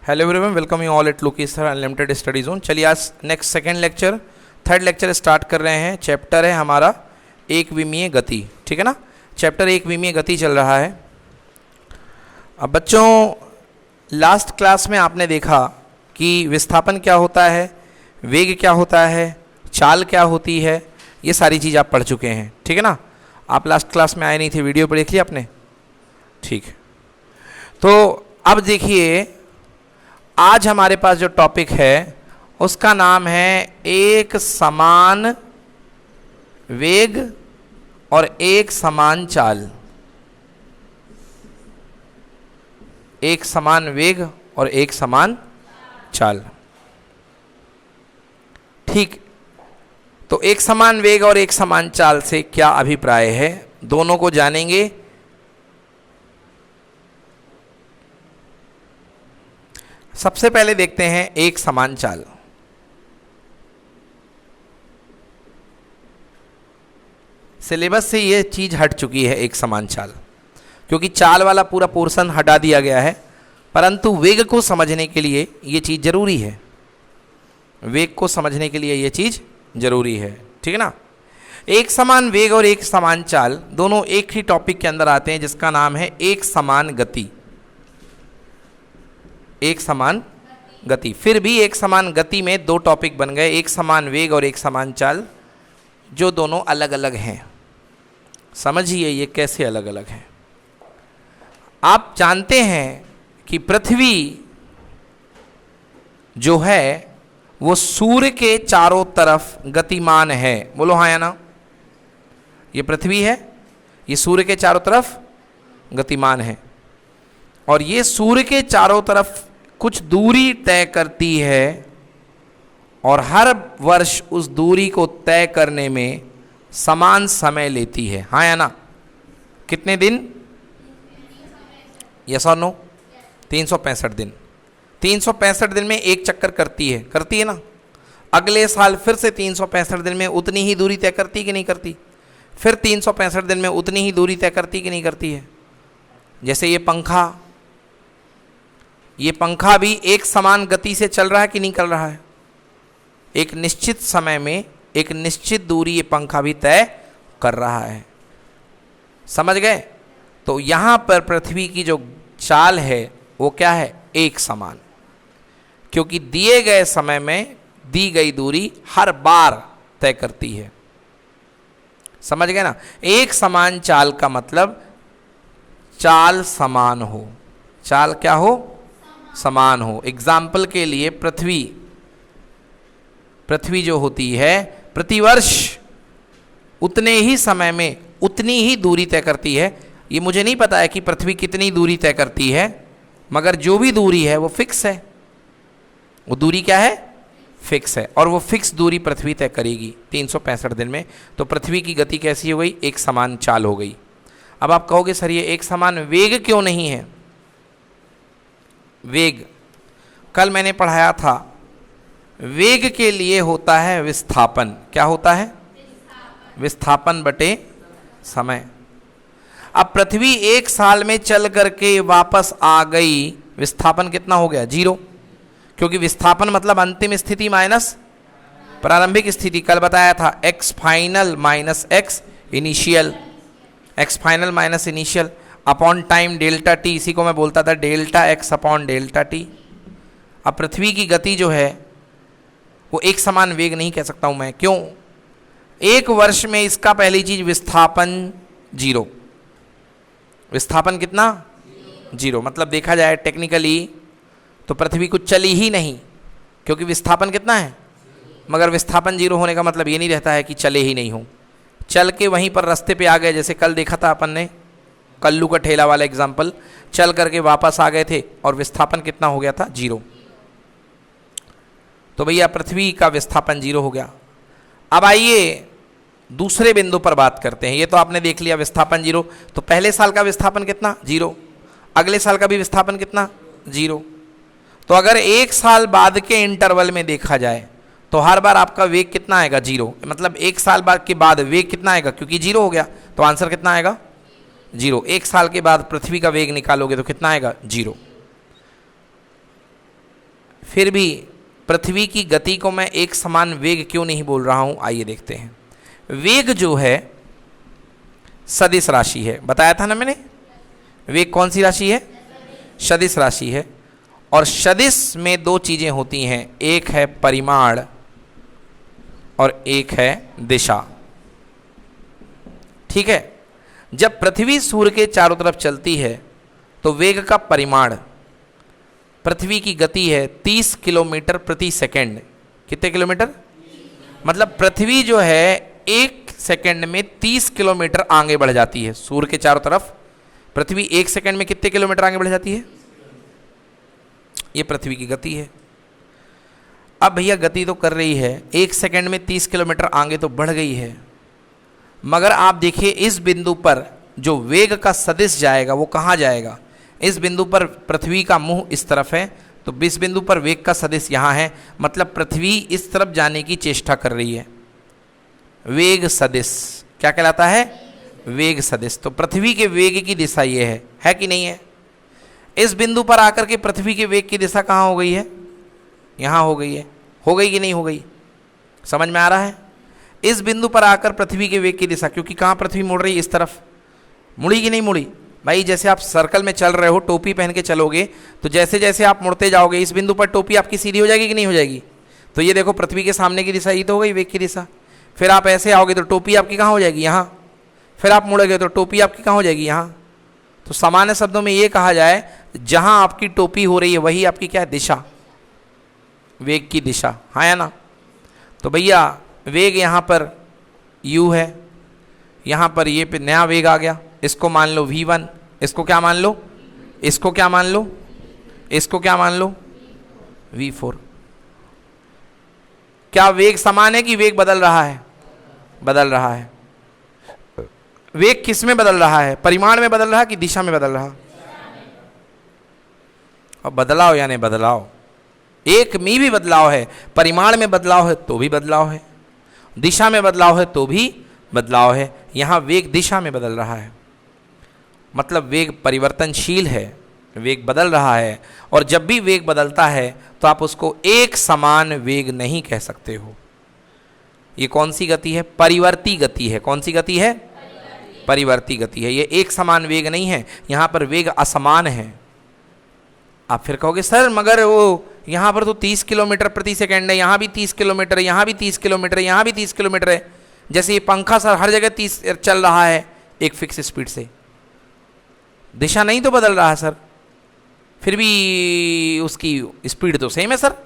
Hello everyone, welcome you all at Lokesh sir unlimited study zone. चलिए आज next second lecture, third lecture start कर रहे हैं। Chapter है हमारा एक विमीय गति, ठीक है ना। चैप्टर एक विमीय गति चल रहा है। अब बच्चों, लास्ट क्लास में आपने देखा कि विस्थापन क्या होता है, वेग क्या होता है, चाल क्या होती है, ये सारी चीज़ आप पढ़ चुके हैं, ठीक है ना। आप लास्ट क्लास में आए नहीं थे, वीडियो पर देख लिया आपने, ठीक है। तो अब देखिए, आज हमारे पास जो टॉपिक है उसका नाम है एक समान वेग और एक समान चाल। एक समान वेग और एक समान चाल, ठीक। तो एक समान वेग और एक समान चाल से क्या अभिप्राय है, दोनों को जानेंगे। सबसे पहले देखते हैं एक समान चाल। सिलेबस से यह चीज हट चुकी है एक समान चाल, क्योंकि चाल वाला पूरा पोर्शन हटा दिया गया है, परंतु वेग को समझने के लिए यह चीज जरूरी है। वेग को समझने के लिए यह चीज जरूरी है, ठीक है ना। एक समान वेग और एक समान चाल दोनों एक ही टॉपिक के अंदर आते हैं, जिसका नाम है एक समान गति। एक समान गति, फिर भी एक समान गति में दो टॉपिक बन गए, एक समान वेग और एक समान चाल, जो दोनों अलग अलग हैं। समझिए ये कैसे अलग अलग हैं। आप जानते हैं कि पृथ्वी जो है वो सूर्य के चारों तरफ गतिमान है। बोलो हाँ या ना। ये पृथ्वी है, ये सूर्य के चारों तरफ गतिमान है, और ये सूर्य के चारों तरफ कुछ दूरी तय करती है, और हर वर्ष उस दूरी को तय करने में समान समय लेती है। हाँ या ना। कितने दिन? यस और नो? 365 दिन। 365 दिन में एक चक्कर करती है ना। अगले साल फिर से 365 दिन में उतनी ही दूरी तय करती कि नहीं करती? फिर 365 दिन में उतनी ही दूरी तय करती कि नहीं करती है? जैसे ये पंखा भी एक समान गति से चल रहा है कि नहीं चल रहा है? एक निश्चित समय में एक निश्चित दूरी ये पंखा भी तय कर रहा है। समझ गए? तो यहां पर पृथ्वी की जो चाल है वो क्या है? एक समान, क्योंकि दिए गए समय में दी गई दूरी हर बार तय करती है। समझ गए ना। एक समान चाल का मतलब चाल समान हो। चाल क्या हो? समान हो। एग्जाम्पल के लिए पृथ्वी जो होती है प्रतिवर्ष उतने ही समय में उतनी ही दूरी तय करती है। ये मुझे नहीं पता है कि पृथ्वी कितनी दूरी तय करती है, मगर जो भी दूरी है वो फिक्स है। वो दूरी क्या है? फिक्स है, और वो फिक्स दूरी पृथ्वी तय करेगी 365 दिन में। तो पृथ्वी की गति कैसी हो गई? एक समान चाल हो गई। अब आप कहोगे सर ये एक समान वेग क्यों नहीं है? वेग, कल मैंने पढ़ाया था, वेग के लिए होता है विस्थापन। क्या होता है? विस्थापन बटे समय। अब पृथ्वी एक साल में चल करके वापस आ गई, विस्थापन कितना हो गया? 0, क्योंकि विस्थापन मतलब अंतिम स्थिति माइनस प्रारंभिक स्थिति। कल बताया था x final minus x initial, x final minus initial upon time delta T. इसी को मैं बोलता था delta x upon delta T. अब पृथ्वी की गति जो है वो एक समान वेग नहीं कह सकता हूं मैं। क्यों? एक वर्ष में इसका पहली चीज विस्थापन 0। विस्थापन कितना? 0। मतलब देखा जाए टेक्निकली तो पृथ्वी कुछ चली ही नहीं, क्योंकि विस्थापन कितना है। मगर विस्थापन 0 होने का मतलब ये नहीं रहता है कि चले ही नहीं हो। चल के वहीं पर रास्ते पे आ गए, जैसे कल देखा था अपन ने कल्लू का ठेला वाला एग्जाम्पल। चल करके वापस आ गए थे और विस्थापन कितना हो गया था? 0। तो भैया पृथ्वी का विस्थापन 0 हो गया। अब आइए दूसरे बिंदु पर बात करते हैं। ये तो आपने देख लिया विस्थापन 0, तो पहले साल का विस्थापन कितना? 0। अगले साल का भी विस्थापन कितना? 0। तो अगर एक साल बाद के इंटरवल में देखा जाए तो हर बार आपका वेग कितना आएगा? 0। मतलब एक साल बाद के बाद वेग कितना आएगा? क्योंकि 0 हो गया तो आंसर कितना आएगा? 0। एक साल के बाद पृथ्वी का वेग निकालोगे तो कितना आएगा? 0। फिर भी पृथ्वी की गति को मैं एक समान वेग क्यों नहीं बोल रहा हूं, आइए देखते हैं। वेग जो है सदिश राशि है, बताया था ना मैंने। वेग कौन सी राशि है? सदिश राशि है। और सदिश में दो चीजें होती हैं, एक है परिमाण और एक है दिशा। ठीक है, जब पृथ्वी सूर्य के चारों तरफ चलती है तो वेग का परिमाण, पृथ्वी की गति है 30 किलोमीटर प्रति सेकंड। कितने किलोमीटर? मतलब पृथ्वी जो है एक सेकंड में 30 किलोमीटर आगे बढ़ जाती है सूर्य के चारों तरफ। पृथ्वी एक सेकंड में कितने किलोमीटर आगे बढ़ जाती है? ये पृथ्वी की गति है। अब भैया गति तो कर रही है, एक सेकंड में 30 किलोमीटर आगे तो बढ़ गई है, मगर आप देखिए इस बिंदु पर जो वेग का सदिश जाएगा वो कहाँ जाएगा? इस बिंदु पर पृथ्वी का मुंह इस तरफ है, तो इस बिंदु पर वेग का सदिश यहाँ है, मतलब पृथ्वी इस तरफ जाने की चेष्टा कर रही है। वेग सदिश क्या कहलाता है? वेग सदिश। तो पृथ्वी के वेग की दिशा ये है कि नहीं है? इस बिंदु पर आकर के पृथ्वी के वेग की दिशा कहाँ हो गई है? यहाँ हो गई है। हो गई कि नहीं हो गई? समझ में आ रहा है? इस बिंदु पर आकर पृथ्वी के वेग की दिशा, क्योंकि कहाँ पृथ्वी मुड़ रही है? इस तरफ। मुड़ी कि नहीं मुड़ी? भाई जैसे आप सर्कल में चल रहे हो, टोपी पहन के चलोगे, तो जैसे जैसे आप मुड़ते जाओगे इस बिंदु पर टोपी आपकी सीधी हो जाएगी कि नहीं हो जाएगी? तो ये देखो पृथ्वी के सामने की दिशा ये तो हो गई वेग की दिशा। फिर आप ऐसे आओगे तो टोपी आपकी कहाँ हो जाएगी? यहाँ। फिर आप मुड़ोगे तो टोपी आपकी कहाँ हो जाएगी? यहाँ। तो सामान्य शब्दों में ये कहा जाए, जहाँ आपकी टोपी हो रही है वही आपकी क्या है? दिशा, वेग की दिशा। हाँ या ना? तो भैया वेग यहाँ पर u है, यहाँ पर ये पे नया वेग आ गया, इसको मान लो v1, इसको क्या मान लो? इसको क्या मान लो? इसको क्या मान लो? v4। क्या वेग समान है कि वेग बदल रहा है? बदल रहा है। वेग किस में बदल रहा है? परिमाण में बदल रहा है कि दिशा में बदल रहा? अब बदलाव यानी बदलाव, एक में भी बदलाव है, परिमाण में बदलाव है तो भी बदलाव है, दिशा में बदलाव है तो भी बदलाव है। यहाँ वेग दिशा में बदल रहा है, मतलब वेग परिवर्तनशील है, वेग बदल रहा है। और जब भी वेग बदलता है तो आप उसको एक समान वेग नहीं कह सकते हो। ये कौन सी गति है? परिवर्ती गति है। कौन सी गति है? परिवर्ती गति है। ये एक समान वेग नहीं है, यहाँ पर वेग असमान है। आप फिर कहोगे सर मगर वो यहाँ पर तो 30 किलोमीटर प्रति सेकंड है, यहाँ भी 30 किलोमीटर है, यहाँ भी 30 किलोमीटर है, यहाँ भी 30 किलोमीटर है। जैसे ये पंखा सर हर जगह 30 चल रहा है एक फिक्स स्पीड से, दिशा नहीं तो बदल रहा है सर, फिर भी उसकी स्पीड तो सेम है सर।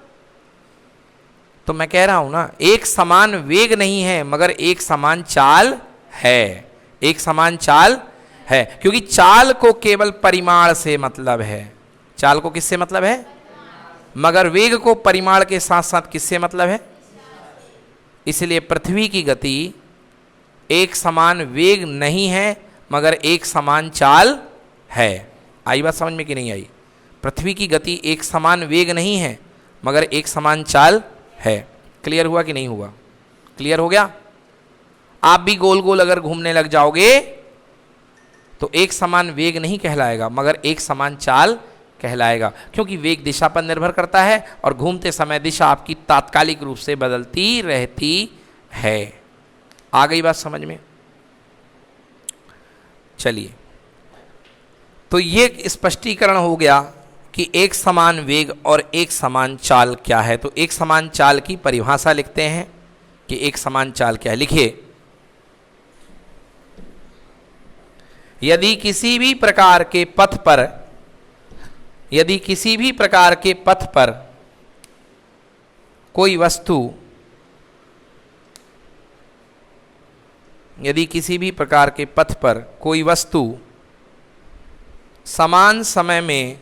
तो मैं कह रहा हूं ना, एक समान वेग नहीं है मगर एक समान चाल है। एक समान चाल है, क्योंकि चाल को केवल परिमाण से मतलब है। चाल को किससे मतलब है? मगर वेग को परिमाण के साथ साथ किससे मतलब है? इसलिए पृथ्वी की गति एक समान वेग नहीं है मगर एक समान चाल है। आई बात समझ में कि नहीं आई? पृथ्वी की गति एक समान वेग नहीं है मगर एक समान चाल है। क्लियर हुआ कि नहीं हुआ? क्लियर हो गया? आप भी गोल गोल अगर घूमने लग जाओगे तो एक समान वेग नहीं कहलाएगा मगर एक समान चाल कहलाएगा, क्योंकि वेग दिशा पर निर्भर करता है और घूमते समय दिशा आपकी तात्कालिक रूप से बदलती रहती है। आ गई बात समझ में? चलिए, तो ये स्पष्टीकरण हो गया कि एक समान वेग और एक समान चाल क्या है। तो एक समान चाल की परिभाषा लिखते हैं कि एक समान चाल क्या है। लिखिए, यदि किसी भी प्रकार के पथ पर, यदि किसी भी प्रकार के पथ पर कोई वस्तु, यदि किसी भी प्रकार के पथ पर कोई वस्तु समान समय में,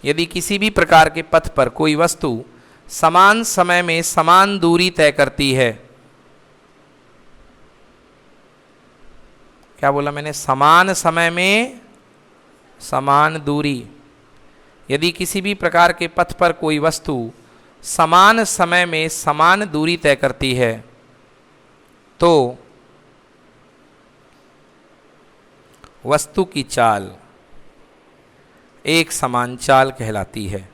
यदि किसी भी प्रकार के पथ पर कोई वस्तु समान समय में समान दूरी तय करती है, क्या बोला मैंने? समान समय में समान दूरी। यदि किसी भी प्रकार के पथ पर कोई वस्तु समान समय में समान दूरी तय करती है तो वस्तु की चाल एक समान चाल कहलाती है।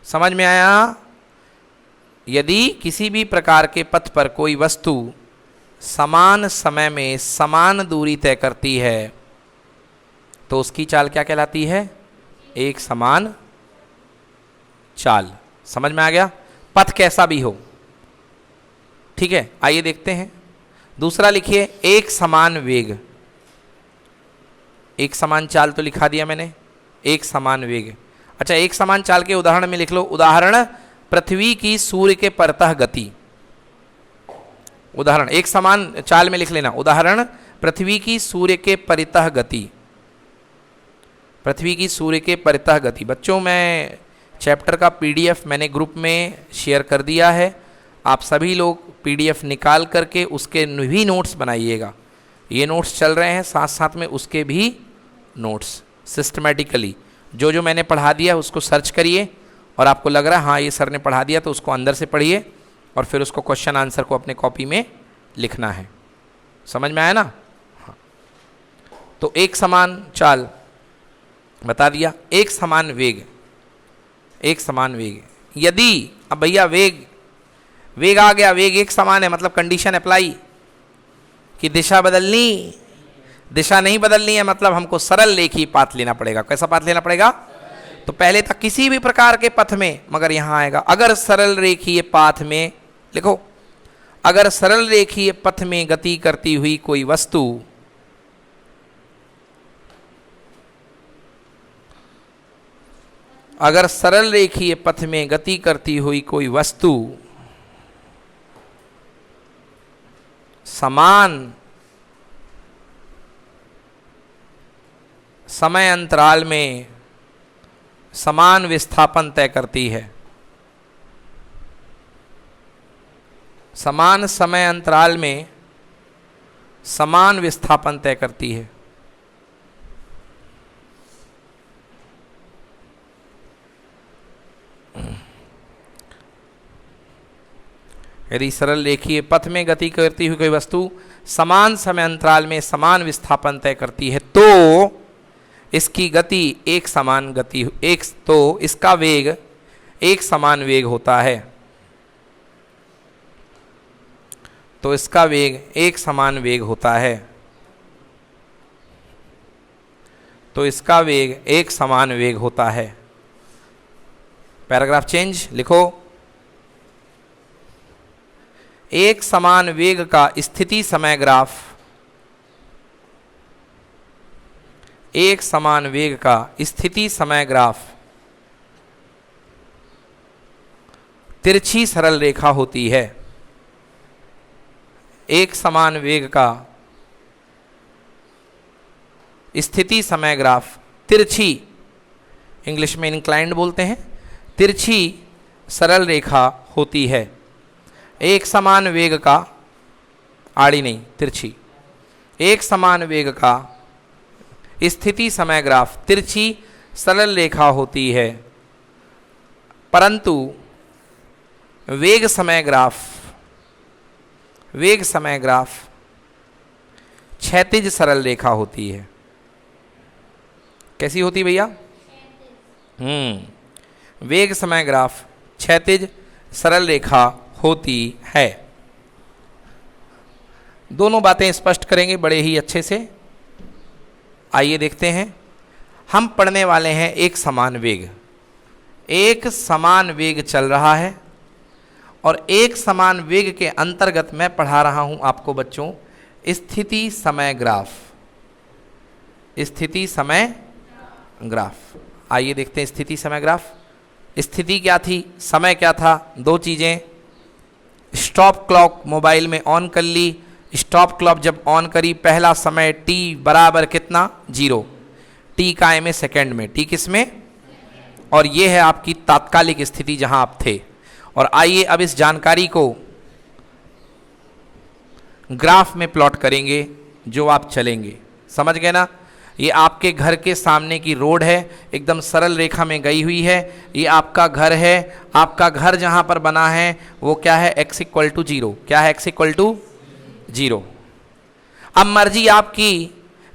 समझ में आया? यदि किसी भी प्रकार के पथ पर कोई वस्तु समान समय में समान दूरी तय करती है तो उसकी चाल क्या कहलाती है? एक समान चाल। समझ में आ गया? पथ कैसा भी हो, ठीक है। आइए देखते हैं दूसरा। लिखिए एक समान वेग। एक समान चाल तो लिखा दिया मैंने, एक समान वेग। अच्छा, एक समान चाल के उदाहरण में लिख लो। उदाहरण, पृथ्वी की सूर्य के परतः गति। उदाहरण एक समान चाल में लिख लेना। उदाहरण, पृथ्वी की सूर्य के परितः गति। पृथ्वी की सूर्य के परितः गति। बच्चों, मैं चैप्टर का पीडीएफ मैंने ग्रुप में शेयर कर दिया है। आप सभी लोग पीडीएफ निकाल करके उसके भी नोट्स बनाइएगा। ये नोट्स चल रहे हैं, साथ साथ में उसके भी नोट्स सिस्टमेटिकली जो जो मैंने पढ़ा दिया उसको सर्च करिए, और आपको लग रहा है हाँ ये सर ने पढ़ा दिया तो उसको अंदर से पढ़िए और फिर उसको क्वेश्चन आंसर को अपने कॉपी में लिखना है। समझ में आया ना? हाँ। तो एक समान चाल बता दिया, एक समान वेग। एक समान वेग, यदि अब भैया वेग आ गया, वेग एक समान है, मतलब कंडीशन अप्लाई कि दिशा बदलनी, दिशा नहीं बदलनी है, मतलब हमको सरल रेखीय पाथ लेना पड़ेगा। कैसा पाथ लेना पड़ेगा? तो पहले था किसी भी प्रकार के पथ में, मगर यहां आएगा अगर सरल रेखीय पाथ में, लिखो अगर सरल रेखीय पथ में गति करती हुई कोई वस्तु अगर सरल रेखीय पथ में गति करती हुई कोई वस्तु समान समय अंतराल में समान विस्थापन तय करती है, समान समय अंतराल में समान विस्थापन तय करती है, यदि सरल रेखीय पथ में गति करती हुई कोई वस्तु समान समय अंतराल में समान विस्थापन तय करती है तो इसकी गति एक समान गति, तो इसका वेग एक समान वेग होता है। तो इसका वेग एक समान वेग होता है। तो इसका वेग एक समान वेग होता है। पैराग्राफ चेंज, लिखो एक समान वेग का स्थिति समय ग्राफ, एक समान वेग का स्थिति समय ग्राफ तिरछी सरल रेखा होती है। एक समान वेग का स्थिति समय ग्राफ तिरछी, इंग्लिश में इंक्लाइंड बोलते हैं, तिरछी सरल रेखा होती है। एक समान वेग का, आड़ी नहीं तिरछी, एक समान वेग का स्थिति समय ग्राफ तिरछी सरल रेखा होती है, परंतु वेग समय ग्राफ क्षैतिज सरल रेखा होती है। कैसी होती भैया? वेग समय ग्राफ क्षैतिज सरल रेखा होती है। दोनों बातें स्पष्ट करेंगे बड़े ही अच्छे से। आइए देखते हैं। हम पढ़ने वाले हैं एक समान वेग। एक समान वेग चल रहा है और एक समान वेग के अंतर्गत मैं पढ़ा रहा हूं आपको बच्चों स्थिति समय ग्राफ। स्थिति समय ग्राफ, आइए देखते हैं स्थिति समय ग्राफ। स्थिति क्या थी, समय क्या था? दो चीजें, स्टॉप क्लॉक मोबाइल में ऑन कर ली। स्टॉप क्लॉक जब ऑन करी, पहला समय t बराबर कितना? 0। t का m है सेकेंड में, t किस में? और ये है आपकी तात्कालिक स्थिति जहां आप थे। और आइए अब इस जानकारी को ग्राफ में प्लॉट करेंगे जो आप चलेंगे। समझ गए ना? ये आपके घर के सामने की रोड है, एकदम सरल रेखा में गई हुई है। ये आपका घर है। आपका घर जहां पर बना है वो क्या है? x = 0। क्या है? x = 0। अब मर्जी आपकी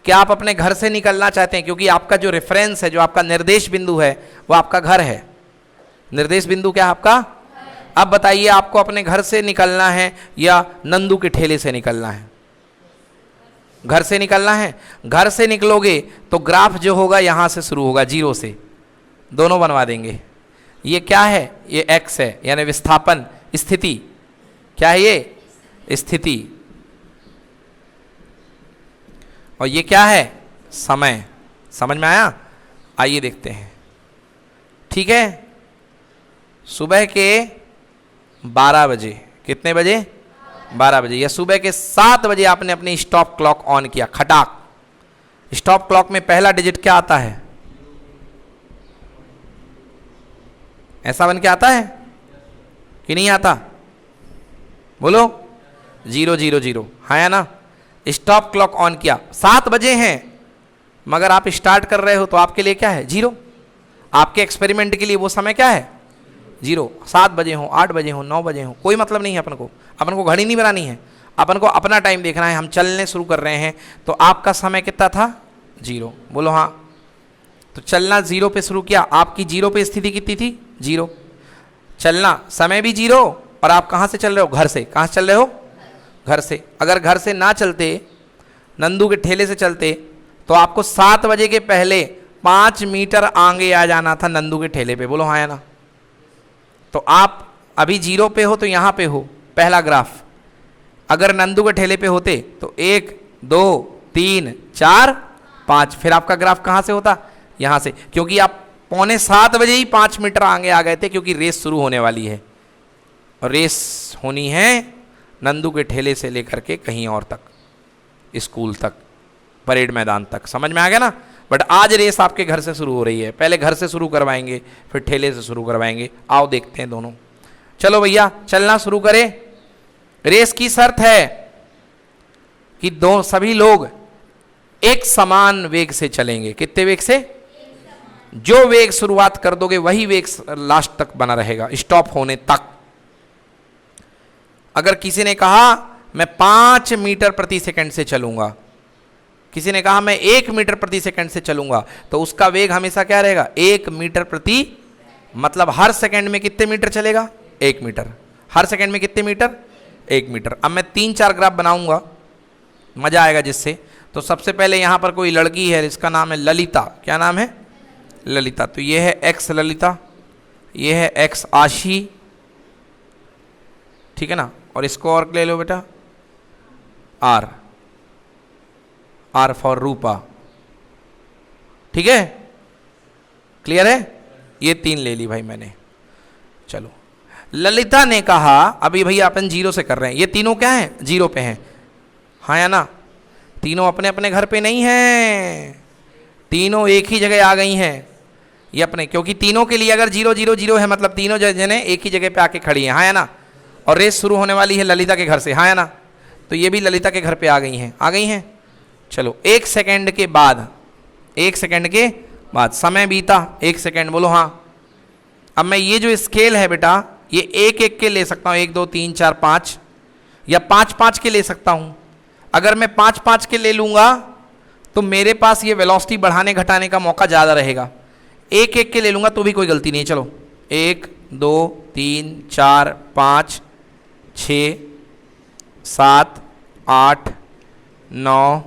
क्या आप अपने घर से निकलना चाहते हैं? क्योंकि आपका जो रेफरेंस है, जो आपका निर्देश बिंदु है, वो आपका घर है। निर्देश बिंदु क्या है आपका? अब बताइए, आपको अपने घर से निकलना है या नंदू के ठेले से निकलना है? घर से निकलना है। घर से निकलोगे तो ग्राफ जो होगा यहां से शुरू होगा, 0 से, दोनों बनवा देंगे। ये क्या है? ये x है, यानी विस्थापन, स्थिति। क्या है ये? स्थिति। और ये क्या है? समय। समझ में आया? आइए देखते हैं। ठीक है, सुबह के 12 बजे, कितने बजे? 12 बजे, या सुबह के 7 बजे आपने अपनी स्टॉप क्लॉक ऑन किया, खटाक। स्टॉप क्लॉक में पहला डिजिट क्या आता है? ऐसा बन के आता है कि नहीं आता? बोलो। 000, हाँ या ना? स्टॉप क्लॉक ऑन किया, 7 बजे हैं, मगर आप स्टार्ट कर रहे हो तो आपके लिए क्या है? 0। आपके एक्सपेरिमेंट के लिए वो समय क्या है? 0। 7 बजे हो, 8 बजे हो, 9 बजे हो, कोई मतलब नहीं है अपन को घड़ी नहीं बनानी है, अपन को अपना टाइम देखना है। हम चलने शुरू कर रहे हैं तो आपका समय कितना था? 0। बोलो हाँ। तो चलना 0 पे शुरू किया, आपकी 0 पे स्थिति कितनी थी? 0। चलना समय भी 0, और आप कहाँ से चल रहे हो? घर से। कहाँ से चल रहे हो? घर से। अगर घर से ना चलते, नंदू के ठेले से चलते, तो आपको 7 बजे के पहले 5 मीटर आगे आ जाना था नंदू के ठेले पे। बोलो हाँ या ना? तो आप अभी 0 पे हो तो यहाँ पे हो, पहला ग्राफ। अगर नंदू के ठेले पे होते तो 1 2 3 4 5, फिर आपका ग्राफ कहाँ से होता? यहाँ से, क्योंकि आप 6:45 बजे ही 5 मीटर आगे आ गए थे, क्योंकि रेस शुरू होने वाली है। और रेस होनी है नंदू के ठेले से लेकर के कहीं और तक, स्कूल तक, परेड मैदान तक। समझ में आ गया ना? बट आज रेस आपके घर से शुरू हो रही है। पहले घर से शुरू करवाएंगे, फिर ठेले से शुरू करवाएंगे। आओ देखते हैं दोनों। चलो भैया, चलना शुरू करें। रेस की शर्त है कि सभी लोग एक समान वेग से चलेंगे। कितने वेग से? जो वेग शुरुआत कर दोगे वही वेग लास्ट तक बना रहेगा, स्टॉप होने तक। अगर किसी ने कहा मैं 5 मीटर प्रति सेकंड से चलूंगा, किसी ने कहा मैं 1 मीटर प्रति सेकंड से चलूंगा, तो उसका वेग हमेशा क्या रहेगा? 1 मीटर प्रति, मतलब हर सेकंड में कितने मीटर चलेगा? 1 मीटर। हर सेकंड में कितने मीटर? 1 मीटर। अब मैं 3-4 ग्राफ बनाऊंगा, मजा आएगा जिससे। तो सबसे पहले यहां पर कोई लड़की है, इसका नाम है ललिता। क्या नाम है? ललिता। तो ये है एक्स ललिता, ये है एक्स आशी, ठीक है ना? और इसको और ले लो बेटा, आर, आर फॉर रूपा। ठीक है, क्लियर है? ये 3 ले ली भाई मैंने। चलो, ललिता ने कहा, अभी भैया अपन 0 से कर रहे हैं, ये तीनों क्या हैं? 0 पे हैं, हाँ या ना? तीनों अपने अपने घर पे नहीं हैं, तीनों एक ही जगह आ गई हैं। ये अपने, क्योंकि तीनों के लिए अगर 0 0 0 है, मतलब तीनों जने एक ही जगह पे आके खड़ी हैं, हाँ या ना? और रेस शुरू होने वाली है ललिता के घर से, हाँ या ना? तो ये भी ललिता के घर पे आ गई हैं, आ गई हैं। चलो, 1 सेकंड के बाद, 1 सेकंड के बाद समय बीता 1 सेकंड। बोलो हाँ। अब मैं ये जो स्केल है बेटा, ये 1-1 के ले सकता हूँ, 1 2 3 4 5, या 5-5 के ले सकता हूँ। अगर मैं 5-5 के ले लूँगा तो मेरे पास ये वेलोसिटी बढ़ाने घटाने का मौका ज़्यादा रहेगा। 1-1 के ले लूँगा तो भी कोई गलती नहीं है। चलो, 1 2 3 4 5 6 7 8 9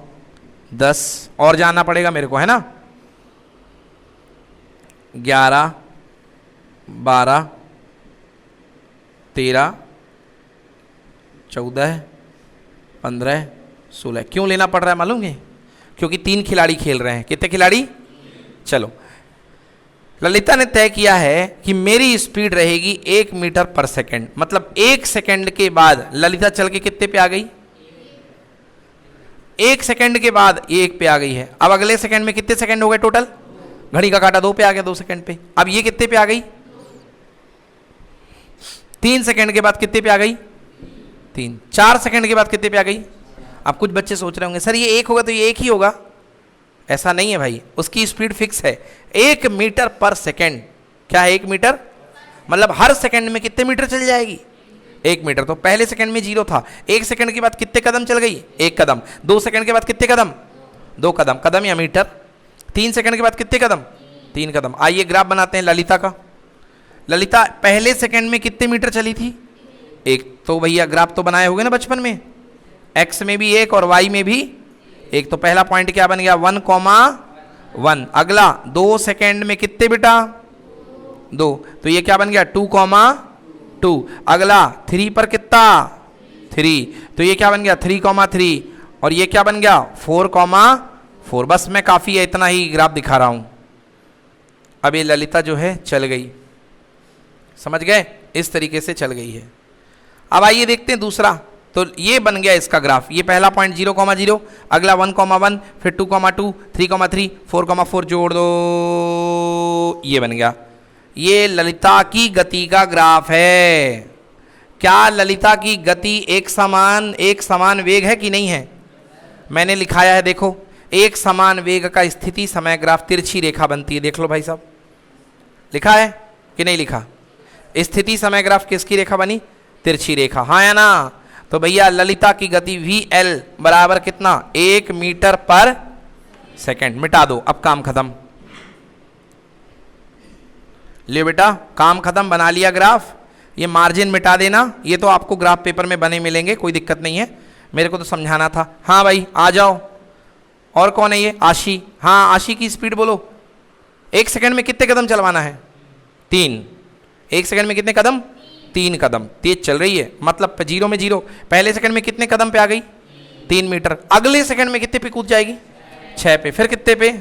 10, और जाना पड़ेगा मेरे को, है ना? 11 12 13 14 15 16। क्यों लेना पड़ रहा है मालूम है? क्योंकि 3 खिलाड़ी खेल रहे हैं। कितने खिलाड़ी? चलो, ललिता ने तय किया है कि मेरी स्पीड रहेगी 1 मीटर पर सेकंड, मतलब 1 सेकंड के बाद ललिता चल के कितने पे आ गई? 1 सेकंड के बाद ये 1 पे आ गई है। अब अगले सेकंड में कितने सेकंड हो गए टोटल? घड़ी का काटा 2 पे आ गया, 2 सेकंड पे। अब ये कितने पे आ गई? 3 सेकंड के बाद कितने पे आ गई? 3। 4 सेकंड के बाद कितने पे आ गई? अब कुछ बच्चे सोच रहे होंगे सर ये 1 होगा तो ये 1 ही होगा। ऐसा नहीं है भाई, उसकी स्पीड फिक्स है 1 मीटर पर सेकंड। क्या है 1 मीटर? मतलब हर सेकंड में कितने मीटर चल जाएगी? 1 मीटर। तो पहले सेकंड में 0 था, 1 सेकंड के बाद कितने कदम चल गई? 1 कदम। 2 सेकंड के बाद कितने कदम? 2 कदम, कदम या मीटर। 3 सेकंड के बाद कितने कदम? 3 कदम। आइए ग्राफ बनाते हैं ललिता का। ललिता पहले सेकंड में कितने मीटर चली थी? 1। तो भैया ग्राफ तो बनाए होंगे ना बचपन में, x में भी 1 और y में भी 1। तो पहला पॉइंट क्या बन गया? 1,1। अगला 2 सेकंड में कितने बेटा? 2। तो ये क्या बन गया? 2,2। अगला 3 पर कितना? 3। तो ये क्या बन गया? 3,3। और ये क्या बन गया? 4,4। बस मैं काफ़ी है, इतना ही ग्राफ दिखा रहा हूं। अब ये ललिता जो है चल गई, समझ गए? इस तरीके से चल गई है। अब आइए देखते हैं दूसरा। तो ये बन गया इसका ग्राफ। ये पहला पॉइंट 0,0, अगला 1,1, फिर 2,2, 3,3, 4,4 जोड़ दो, ये बन गया। ये ललिता की गति का ग्राफ है। क्या ललिता की गति एक समान वेग है कि नहीं है? मैंने लिखाया है, देखो, एक समान वेग का स्थिति समय ग्राफ तिरछी रेखा बनती है। देख लो भाई साहब, लिखा है कि नहीं लिखा? स्थिति समय ग्राफ किसकी रेखा बनी? तिरछी रेखा, हाँ या ना? तो भैया ललिता की गति VL बराबर कितना? 1 मीटर पर सेकंड। मिटा दो, अब काम खत्म। ले बेटा, काम खत्म, बना लिया ग्राफ। ये मार्जिन मिटा देना, ये तो आपको ग्राफ पेपर में बने मिलेंगे, कोई दिक्कत नहीं है, मेरे को तो समझाना था। हाँ भाई आ जाओ। और कौन है ये? आशी। हाँ आशी की स्पीड बोलो। 1 सेकंड में कितने कदम चलवाना है? 3। 1 सेकंड में कितने कदम? 3 कदम। तेज चल रही है, मतलब 0 में 0। पहले सेकंड में कितने कदम पे आ गई? 3 मीटर। अगले सेकंड में कितने पे कूद जाएगी? 6 पे। फिर कितने पे?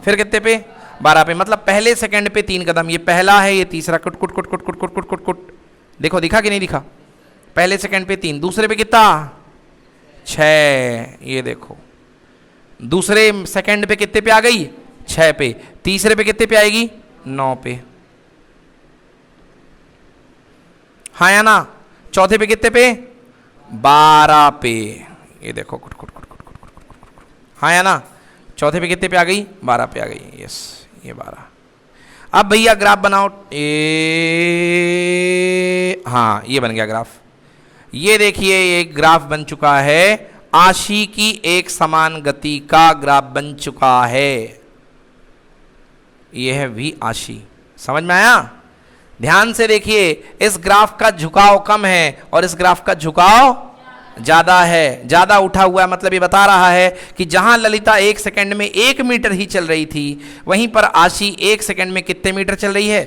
फिर कितने पे? 12 पे। मतलब पहले सेकंड पे 3 कदम। ये पहला है, ये तीसरा। कुट कुट कुट कुट कुट कुट कुट कुट कुट। देखो दिखा कि नहीं दिखा? पहले सेकंड पे 3, दूसरे पे कितना? 6। ये देखो, दूसरे सेकंड पे कितने पे आ गई? 6 पे। तीसरे पे कितने पे आएगी? 9 पे, हाँ या ना? चौथे पे कितने पे? 12 पे। ये देखो, कुट कुट कुट कुट कुट कुट कुट, हाँ या ना? चौथे पे कितने पे आ गई? 12 पे आ गई। यस, ये 12। अब भैया ग्राफ बनाओ। हाँ ये बन गया ग्राफ। ये देखिए, एक ग्राफ बन चुका है। आशी की एक समान गति का ग्राफ बन चुका है। यह है V आशी। समझ में आया? ध्यान से देखिए, इस ग्राफ का झुकाव कम है और इस ग्राफ का झुकाव ज्यादा है। ज्यादा उठा हुआ है, मतलब ये बता रहा है कि जहां ललिता 1 सेकंड में 1 मीटर ही चल रही थी, वहीं पर आशी 1 सेकंड में कितने मीटर चल रही है?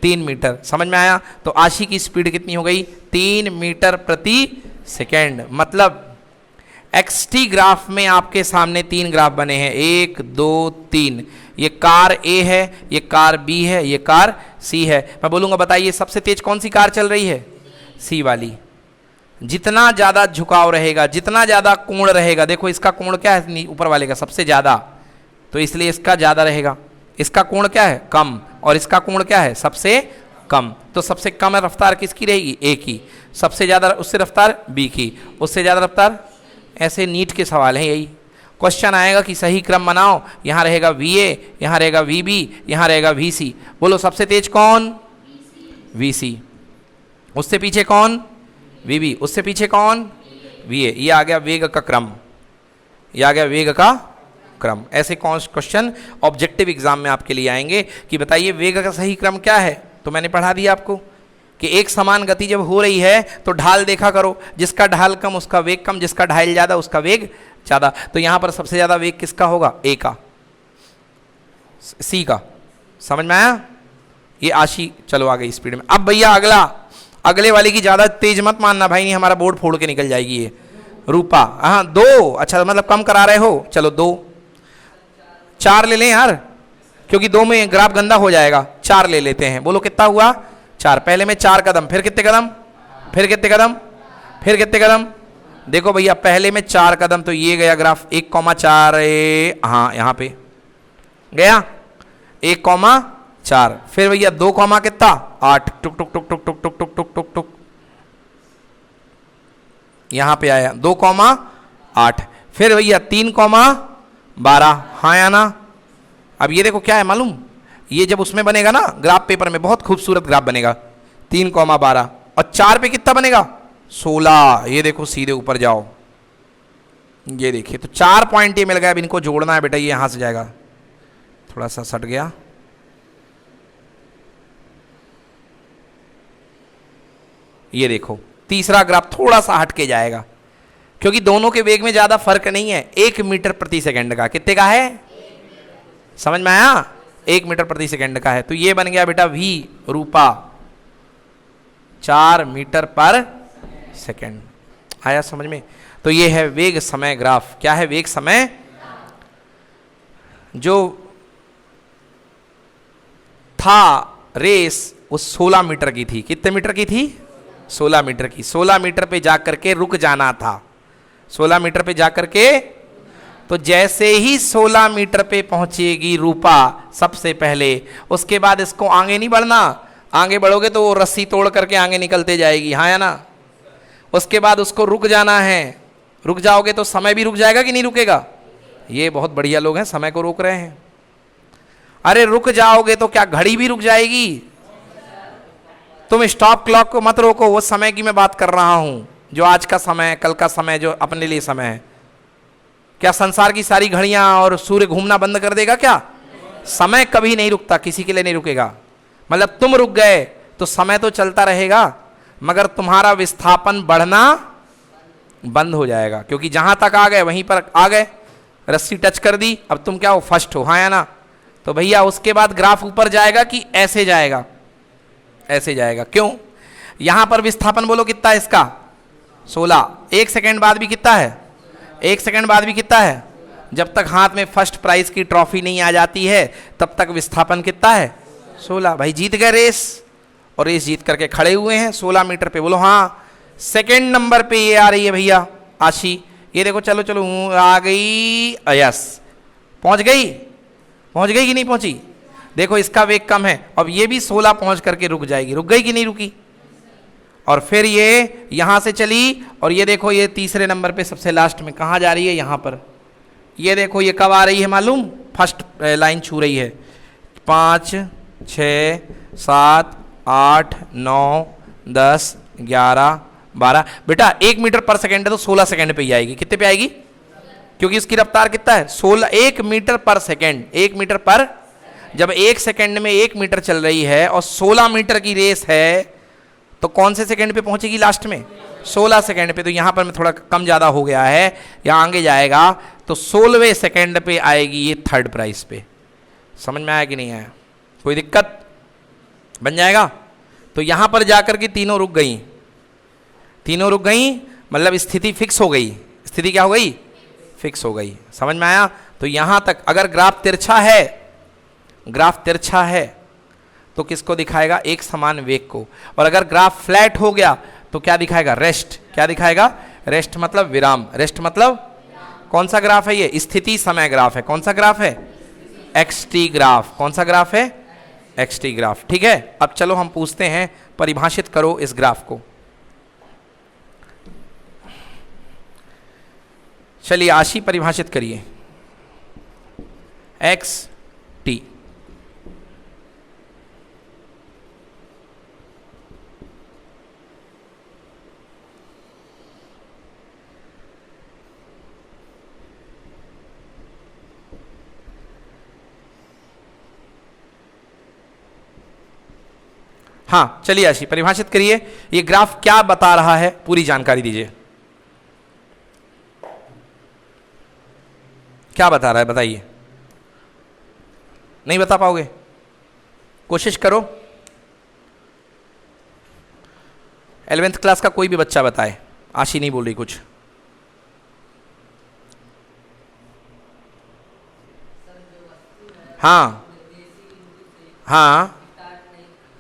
3 मीटर। समझ में आया? तो आशी की स्पीड कितनी हो गई? 3 मीटर प्रति सेकंड। मतलब XT ग्राफ में आपके सामने 3 ग्राफ बने हैं, 1 2 3। ये कार A है, ये कार B है, ये कार C है। मैं बोलूंगा बताइए सबसे तेज कौन सी कार चल रही है? C वाली। जितना ज्यादा झुकाव रहेगा, जितना ज्यादा कोण रहेगा, देखो इसका कोण क्या है ऊपर वाले का? सबसे ज्यादा, तो इसलिए इसका ज्यादा रहेगा। इसका कोण क्या है? कम। और इसका कोण क्या है? सबसे कम। तो सबसे कम रफ्तार किसकी रहेगी? A की। सबसे ज्यादा उससे रफ्तार B की, उससे ज्यादा रफ्तार। ऐसे नीट के सवाल हैं, यही क्वेश्चन आएगा कि सही क्रम बनाओ। यहाँ रहेगा VA, यहाँ रहेगा VB, यहाँ रहेगा VC। बोलो सबसे तेज कौन? VC। उससे पीछे कौन? VB। उससे पीछे कौन? VA। ये आ गया वेग का क्रम, ये आ गया वेग का क्रम। ऐसे कौन क्वेश्चन ऑब्जेक्टिव एग्जाम में आपके लिए आएंगे कि बताइए वेग का सही क्रम क्या है? तो मैंने पढ़ा दिया आपको कि एक समान गति जब हो रही है तो ढाल देखा करो, जिसका ढाल कम उसका वेग कम, जिसका ढाल ज्यादा उसका वेग ज्यादा। तो यहां पर सबसे ज्यादा वेग किसका होगा? A का, C का। समझ में आया? ये आशी चलो आ गई स्पीड में। अब भैया अगला, अगले वाले की ज्यादा तेज मत मानना भाई, नहीं हमारा बोर्ड फोड़ के निकल जाएगी ये। रूपा, हाँ 2, अच्छा मतलब कम करा रहे हो, चलो 2। 4 ले लें यार, क्योंकि 2 में ग्राफ गंदा हो जाएगा। 4 ले लेते हैं। बोलो कितना हुआ? 4। पहले में 4 कदम, फिर कितने कदम? फिर कितने कदम? फिर कितने कदम? देखो भैया पहले में 4 कदम, तो ये गया ग्राफ 1,4। हाँ यहाँ पे गया 1,4। फिर भैया 2, कितना? 8। टुक टुक टुक टुक टुक टुक टुक टुक टुक टुक, यहां पे आया 2,8। फिर भैया 3,12। हाँ या ना? अब ये देखो क्या है मालूम? ये जब उसमें बनेगा ना ग्राफ पेपर में, बहुत खूबसूरत ग्राफ बनेगा। 3,12 और 4 पे कितना बनेगा? 16। ये देखो सीधे ऊपर जाओ, ये देखिए, तो 4 पॉइंट ये मिल गया। अब इनको जोड़ना है बेटा, ये यहां से जाएगा, थोड़ा सा सट गया। ये देखो तीसरा ग्राफ थोड़ा सा हट के जाएगा, क्योंकि दोनों के वेग में ज्यादा फर्क नहीं है। 1 मीटर प्रति सेकंड का, कितने का है, समझ में आया, 1 मीटर प्रति सेकंड का है। तो ये बन गया बेटा v रूपा 4 मीटर पर सेकंड। आया समझ में? तो ये है वेग समय ग्राफ। क्या है वेग समय? जो था रेस वो 16 मीटर की थी। कितने मीटर की थी? 16 मीटर की। 16 मीटर पे जाकर के रुक जाना था। 16 मीटर पे जाकर के, तो जैसे ही 16 मीटर पे पहुंचेगी रूपा सबसे पहले, उसके बाद इसको आगे नहीं बढ़ना। आगे बढ़ोगे तो वो रस्सी तोड़ करके आगे निकलते जाएगी, हाँ या ना। उसके बाद उसको रुक जाना है। रुक जाओगे तो समय भी रुक जाएगा कि नहीं रुकेगा? ये बहुत बढ़िया लोग हैं, समय को रोक रहे हैं। अरे रुक जाओगे तो क्या घड़ी भी रुक जाएगी? तुम स्टॉप क्लॉक को मत रोको, वो समय की मैं बात कर रहा हूं, जो आज का समय, कल का समय, जो अपने लिए समय है। क्या संसार की सारी घड़ियां और सूर्य घूमना बंद कर देगा क्या? समय कभी नहीं रुकता, किसी के लिए नहीं रुकेगा। मतलब तुम रुक गए तो समय तो चलता रहेगा, मगर तुम्हारा विस्थापन बढ़ना बंद हो जाएगा, क्योंकि जहां तक आ गए वहीं पर आ गए, रस्सी टच कर दी, अब तुम क्या हो, फर्स्ट हो, हाँ या ना। तो भैया उसके बाद ग्राफ ऊपर जाएगा कि ऐसे जाएगा? ऐसे जाएगा। क्यों? यहां पर विस्थापन बोलो कितना है इसका? 16। 1 सेकेंड बाद भी कितना है? 1 सेकेंड बाद भी कितना है? जब तक हाथ में फर्स्ट प्राइज की ट्रॉफी नहीं आ जाती है तब तक विस्थापन कितना है? 16। भाई जीत गए रेस, और रेस जीत करके खड़े हुए हैं 16 मीटर पे। बोलो हाँ। सेकेंड नंबर पे ये आ रही है भैया आशी, ये देखो, चलो चलो आ गई, यस पहुंच गई। पहुंच गई कि नहीं पहुंची? देखो इसका वेग कम है, अब ये भी 16 पहुंच करके रुक जाएगी। रुक गई कि नहीं रुकी? और फिर ये यहां से चली, और ये देखो ये तीसरे नंबर पे सबसे लास्ट में कहां जा रही है? यहां पर। ये देखो ये कब आ रही है मालूम? फर्स्ट लाइन छू रही है। 5, 6, 7, 8, 9, 10, 11, 12। बेटा 1 मीटर पर सेकेंड है तो 16 सेकेंड पे ही आएगी। कितने पे आएगी? क्योंकि इसकी रफ्तार कितना है? 16। 1 मीटर पर सेकेंड। 1 मीटर पर, जब 1 सेकेंड में 1 मीटर चल रही है और 16 मीटर की रेस है, तो कौन से सेकेंड पे पहुंचेगी लास्ट में? 16 सेकेंड पे। तो यहां पर मैं थोड़ा कम ज्यादा हो गया है, यहां आगे जाएगा तो 16वें सेकेंड पे आएगी ये थर्ड प्राइस पे। समझ में आया कि नहीं आया? कोई दिक्कत? बन जाएगा। तो यहां पर जाकर के तीनों रुक गई। तीनों रुक गई मतलब स्थिति फिक्स हो गई। स्थिति क्या हो गई? फिक्स हो गई। समझ में आया? तो यहां तक अगर ग्राफ तिरछा है, ग्राफ तिरछा है तो किसको दिखाएगा? एक समान वेग को। और अगर ग्राफ फ्लैट हो गया तो क्या दिखाएगा? रेस्ट। क्या दिखाएगा? रेस्ट मतलब विराम। रेस्ट मतलब कौन सा ग्राफ है ये? स्थिति समय ग्राफ है। कौन सा ग्राफ है? X T graph. कौन सा ग्राफ है? X T graph. ठीक है, अब चलो हम पूछते हैं, परिभाषित करो इस ग्राफ को। चलिए आशी परिभाषित करिए। X T. हाँ चलिए आशी परिभाषित करिए। ये ग्राफ क्या बता रहा है, पूरी जानकारी दीजिए। क्या बता रहा है बताइए? नहीं बता पाओगे? कोशिश करो। 11th क्लास का कोई भी बच्चा बताए। आशी नहीं बोल रही कुछ। हाँ हाँ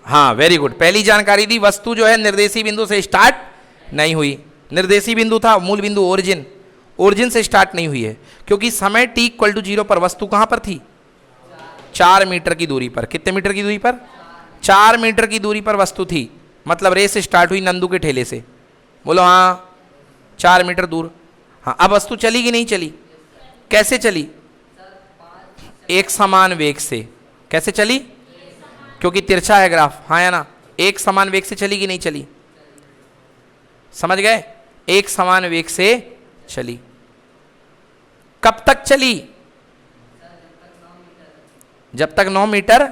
हाँ, वेरी गुड। पहली जानकारी दी, वस्तु जो है निर्देशी बिंदु से स्टार्ट नहीं हुई। निर्देशी बिंदु था मूल बिंदु, ओरिजिन। ओरिजिन से स्टार्ट नहीं हुई है, क्योंकि समय t इक्वल टू 0 पर वस्तु कहां पर थी? 4 मीटर की दूरी पर। कितने मीटर की दूरी पर? 4 मीटर की दूरी पर वस्तु थी। मतलब रेस स्टार्ट हुई नंदू के ठेले से। बोलो हाँ, 4 मीटर दूर। हाँ, अब वस्तु चली कि नहीं चली? कैसे चली? एक समान वेग से। कैसे चली? क्योंकि तिरछा है ग्राफ, हाँ या ना। एक समान वेग से चली कि नहीं चली? समझ गए? एक समान वेग से चली। कब तक चली? जब तक 9 मीटर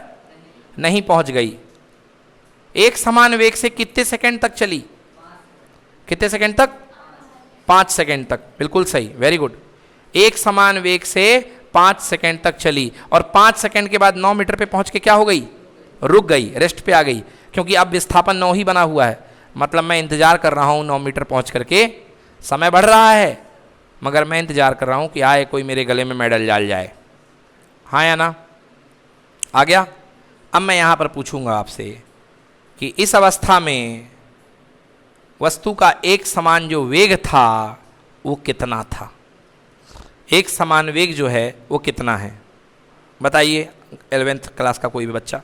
नहीं पहुंच गई। एक समान वेग से कितने सेकंड तक चली? कितने सेकंड तक? 5 सेकंड तक। बिल्कुल सही, वेरी गुड। एक समान वेग से 5 सेकंड तक चली और 5 सेकंड के बाद 9 मीटर पे पहुंच के क्या हो गई? रुक गई, रेस्ट पे आ गई, क्योंकि अब विस्थापन 9 ही बना हुआ है। मतलब मैं इंतजार कर रहा हूं 9 मीटर पहुंच करके, समय बढ़ रहा है मगर मैं इंतजार कर रहा हूं कि आए कोई मेरे गले में मेडल डाल जाए। हाँ या ना? आ गया? अब मैं यहां पर पूछूंगा आपसे कि इस अवस्था में वस्तु का एक समान जो वेग था वो कितना था? एक समान वेग जो है वो कितना है? बताइए, 11th क्लास का कोई भी बच्चा।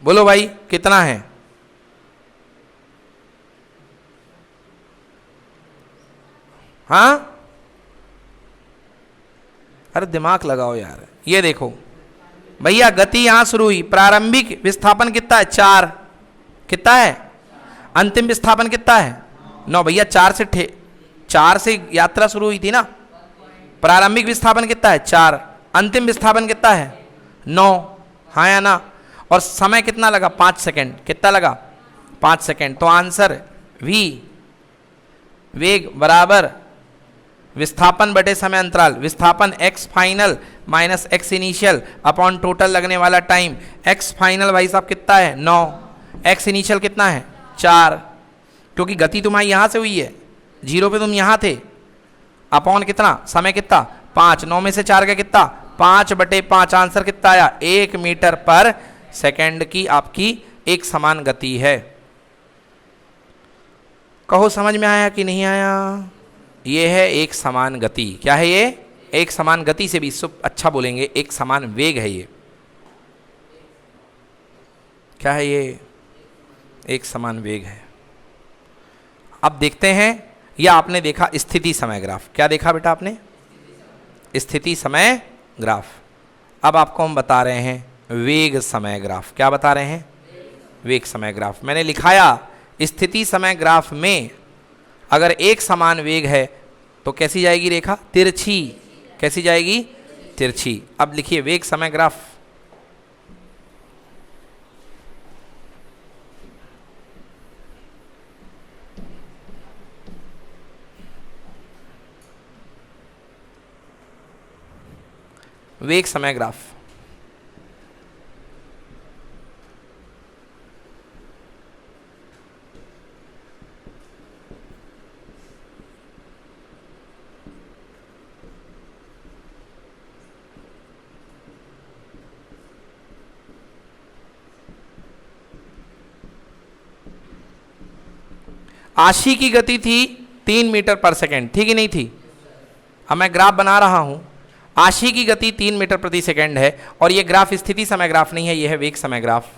बोलो भाई, कितना है? हाँ, अरे दिमाग लगाओ यार। ये देखो भैया, गति यहां शुरू हुई, प्रारंभिक विस्थापन कितना है? 4। कितना है? अंतिम विस्थापन कितना है? 9। भैया 4 से यात्रा शुरू हुई थी ना। प्रारंभिक विस्थापन कितना है? 4। अंतिम विस्थापन कितना है? 9। हाँ या ना? और समय कितना लगा? 5 सेकंड। कितना लगा? 5 सेकंड। तो आंसर v वेग बराबर विस्थापन बटे समय अंतराल। विस्थापन x final minus x initial upon total लगने वाला टाइम। x फाइनल भाई साहब कितना है? 9। x इनिशियल कितना है? 4। क्योंकि गति तुम्हारी यहां से हुई है, 0 पे तुम यहां थे। अपॉन कितना? समय कितना? 5। 9 में से 4 का कितना? 5/5। आंसर कितना आया? 1 मीटर पर सेकेंड की आपकी एक समान गति है। कहो समझ में आया कि नहीं आया? ये है एक समान गति। क्या है ये? एक समान गति से भी अच्छा बोलेंगे, एक समान वेग है ये। क्या है ये? एक समान वेग है। अब देखते हैं, या आपने देखा स्थिति समय ग्राफ। क्या देखा बेटा आपने? स्थिति समय ग्राफ। अब आपको हम बता रहे हैं वेग समय ग्राफ। क्या बता रहे हैं? वेग समय ग्राफ। मैंने लिखाया स्थिति समय ग्राफ में अगर एक समान वेग है तो कैसी जाएगी रेखा? तिरछी। कैसी जाएगी? तिरछी। अब लिखिए वेग समय ग्राफ। वेग समय ग्राफ। आशी की गति थी 3 मीटर पर सेकेंड, ठीक ही नहीं थी? अब मैं ग्राफ बना रहा हूं। आशी की गति 3 मीटर प्रति सेकेंड है और ये ग्राफ स्थिति समय ग्राफ नहीं है, ये है वेग समय ग्राफ।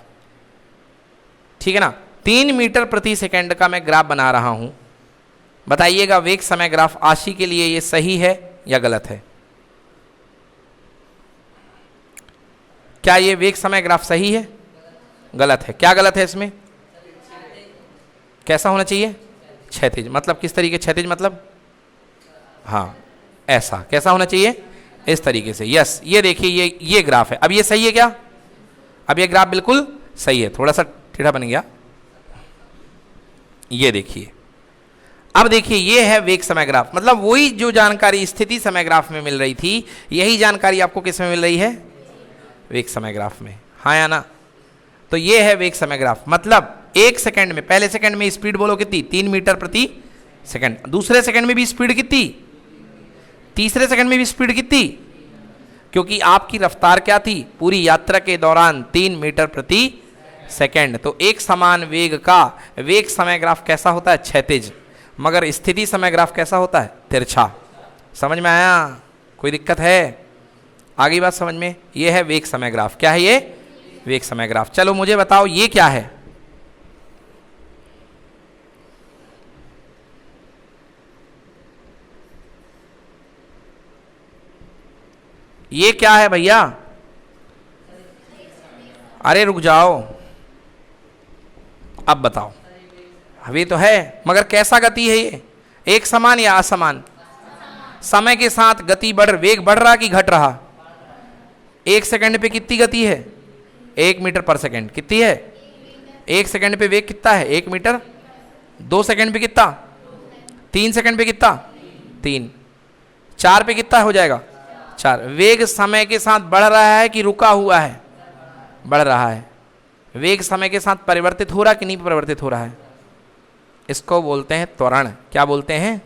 ठीक है ना? 3 मीटर प्रति सेकेंड का मैं ग्राफ बना रहा हूं। बताइएगा वेग समय ग्राफ आशी के लिए ये सही है या गलत है? क्या ये वेग समय ग्राफ सही है? गलत है। क्या गलत है इसमें? कैसा होना चाहिए? क्षैतिज। मतलब किस तरीके? क्षैतिज मतलब हाँ ऐसा। कैसा होना चाहिए? इस तरीके से। यस, ये देखिए ये ग्राफ है। अब ये सही है क्या? अब ये ग्राफ बिल्कुल सही है। थोड़ा सा टेढ़ा बन गया। ये देखिए, अब देखिए ये है वेग समय ग्राफ। मतलब वही जो जानकारी स्थिति समय ग्राफ में मिल रही थी, यही जानकारी आपको किस में मिल रही है? वेग समय ग्राफ में। हाँ या ना? तो ये है वेग समय ग्राफ। मतलब एक सेकंड में, पहले सेकंड में स्पीड बोलो कितनी? 3 मीटर प्रति सेकंड। दूसरे सेकंड में भी स्पीड कितनी? तीसरे सेकंड में भी स्पीड कितनी? क्योंकि आपकी रफ्तार क्या थी पूरी यात्रा के दौरान? 3 मीटर प्रति सेकंड। तो एक समान वेग का वेग समय ग्राफ कैसा होता है? क्षैतिज। मगर स्थिति समय ग्राफ कैसा होता है? तिरछा। समझ में आया? कोई दिक्कत है? आगे बात समझ में? ये है वेग समय ग्राफ। क्या है ये? वेग समय ग्राफ। चलो मुझे बताओ ये क्या है? ये क्या है भैया? अरे रुक जाओ, अब बताओ। अभी तो है, मगर कैसा गति है ये, एक समान या असमान? समय के साथ गति वेग बढ़ रहा कि घट रहा? 1 सेकंड पे कितनी गति है? 1 मीटर पर सेकंड। कितनी है? 1 सेकंड पे वेग कितना है? 1 मीटर। 2 सेकंड पे कितना? 3 सेकंड पे कितना? 3। 4 पे कितना हो जाएगा? 4। वेग समय के साथ बढ़ रहा है कि रुका हुआ है? बढ़ रहा है। वेग समय के साथ परिवर्तित हो रहा कि नहीं परिवर्तित हो रहा है? इसको बोलते हैं त्वरण। क्या बोलते हैं?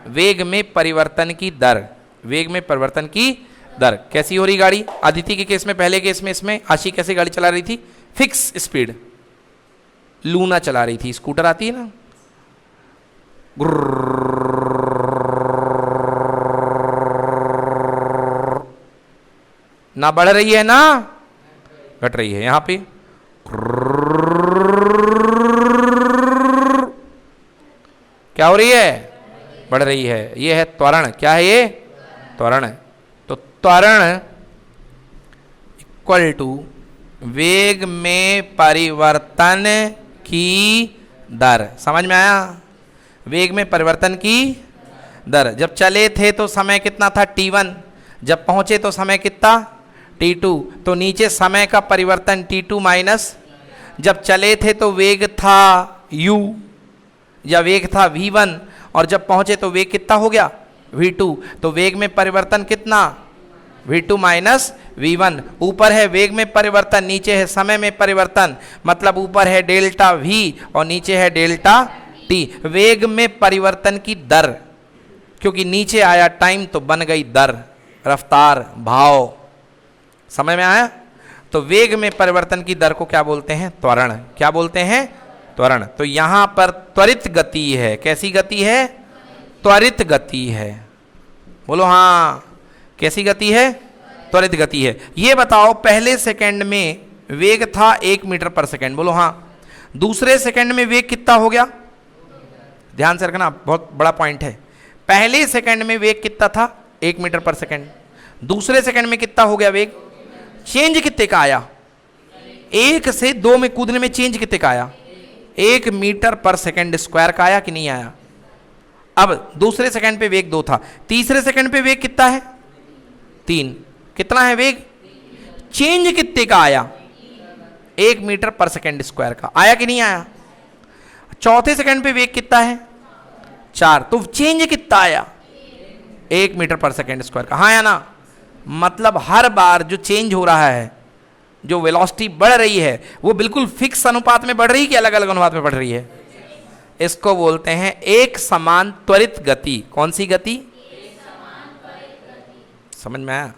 वेग में परिवर्तन की दर। वेग में परिवर्तन की दर। कैसी हो रही गाड़ी? अदिति के केस में, पहले केस में इसमें आशी कैसे गाड़ी चला रही थी? Fix speed. लूना चला रही थी, स्कूटर आती है ना, ना बढ़ रही है ना घट रही है। यहां पे क्या हो रही है? बढ़ रही है। ये है त्वरण। क्या है ये? त्वरण। तो त्वरण इक्वल टू वेग में परिवर्तन की दर। समझ में आया? वेग में परिवर्तन की दर। जब चले थे तो समय कितना था? t1। जब पहुंचे तो समय कितना? t2। तो नीचे समय का परिवर्तन t2 माइनस, जब चले थे तो वेग था u या वेग था v1, और जब पहुंचे तो वेग कितना हो गया? v2। तो वेग में परिवर्तन कितना? v2 minus v1। ऊपर है वेग में परिवर्तन, नीचे है समय में परिवर्तन, मतलब ऊपर है डेल्टा v और नीचे है डेल्टा t। वेग में परिवर्तन की दर, क्योंकि नीचे आया टाइम तो बन गई दर, रफ्तार, भाव। समझ में आया? तो वेग में परिवर्तन की दर को क्या बोलते हैं? त्वरण। क्या बोलते हैं? त्वरण। तो यहां पर त्वरित गति है। कैसी गति है? त्वरित गति है। बोलो हाँ। कैसी गति है? त्वरित गति है। ये बताओ, पहले सेकंड में वेग था 1 मीटर पर सेकंड। बोलो हाँ। दूसरे सेकंड में वेग कितना हो गया? ध्यान से रखना, बहुत बड़ा पॉइंट है। पहले सेकंड में वेग कितना था? 1 मीटर पर सेकंड। दूसरे सेकंड में कितना हो गया वेग? चेंज कितने का आया? 1 से 2 में कूदने में चेंज कितने का आया? 1 मीटर पर सेकंड स्क्वायर का आया कि नहीं आया? अब दूसरे सेकंड पे वेग 2 था, तीसरे सेकंड पे वेग कितना है? 3। कितना है वेग? चेंज कितने का आया? 1 मीटर पर सेकंड स्क्वायर का आया कि नहीं आया? चौथे सेकंड पे वेग कितना है? 4। तो चेंज कितना आया? 1 मीटर पर सेकंड स्क्वायर का। हाँ या ना? मतलब हर बार जो चेंज हो रहा है, जो वेलोसिटी बढ़ रही है, वो बिल्कुल फिक्स अनुपात में बढ़ रही है कि अलग अलग अनुपात में बढ़ रही है? इसको बोलते हैं एक समान त्वरित गति। कौन सी गति? समझ में आया?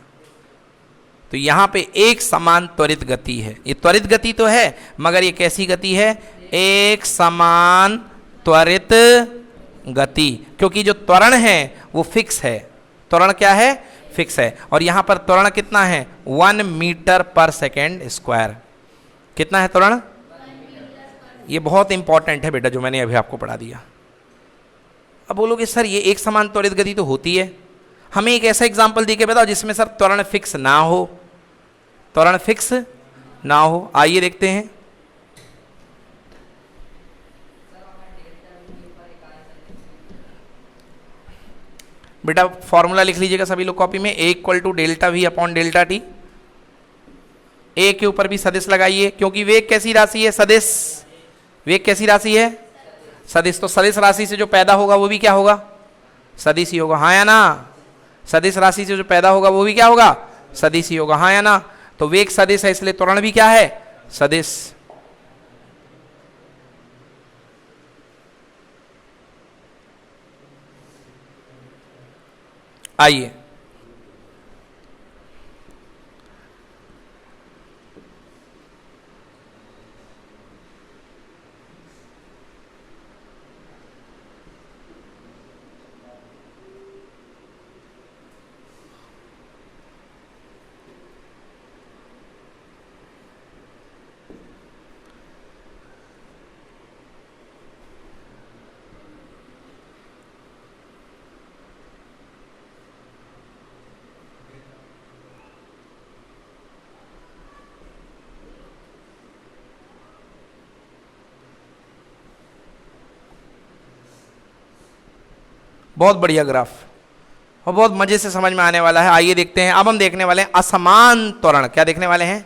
तो यहां पे एक समान त्वरित गति है। ये त्वरित गति तो है, मगर ये कैसी गति है? एक समान त्वरित गति। क्योंकि जो त्वरण है वो फिक्स है। त्वरण क्या है? फिक्स है। और यहां पर त्वरण कितना है? 1 मीटर पर सेकेंड स्क्वायर। कितना है त्वरण? ये बहुत इंपॉर्टेंट है बेटा, जो मैंने अभी आपको पढ़ा दिया। अब बोलोगे सर ये एक समान त्वरित गति तो होती है, हमें एक ऐसा एग्जांपल दी के बताओ जिसमें सर त्वरण फिक्स ना हो। त्वरण फिक्स ना हो, आइए देखते हैं। बेटा फॉर्मूला लिख लीजिएगा सभी लोग कॉपी में। A = delta V upon delta T. A के ऊपर भी सदिश लगाइए, क्योंकि वेग कैसी राशि है? सदिश। वेग कैसी राशि है? सदिश। तो सदिश राशि से जो पैदा होगा वो भी क्या होगा? सदिश ही होगा। हाँ या ना? सदिश राशि से जो पैदा होगा वो भी क्या होगा? सदिश ही होगा। हाँ या ना? तो वेग सदिश है, इसलिए त्वरण भी क्या है? सदिश। आइए बहुत बढ़िया ग्राफ और बहुत मजे से समझ में आने वाला है। आइए देखते हैं। अब हम देखने वाले हैं असमान त्वरण। क्या देखने वाले हैं?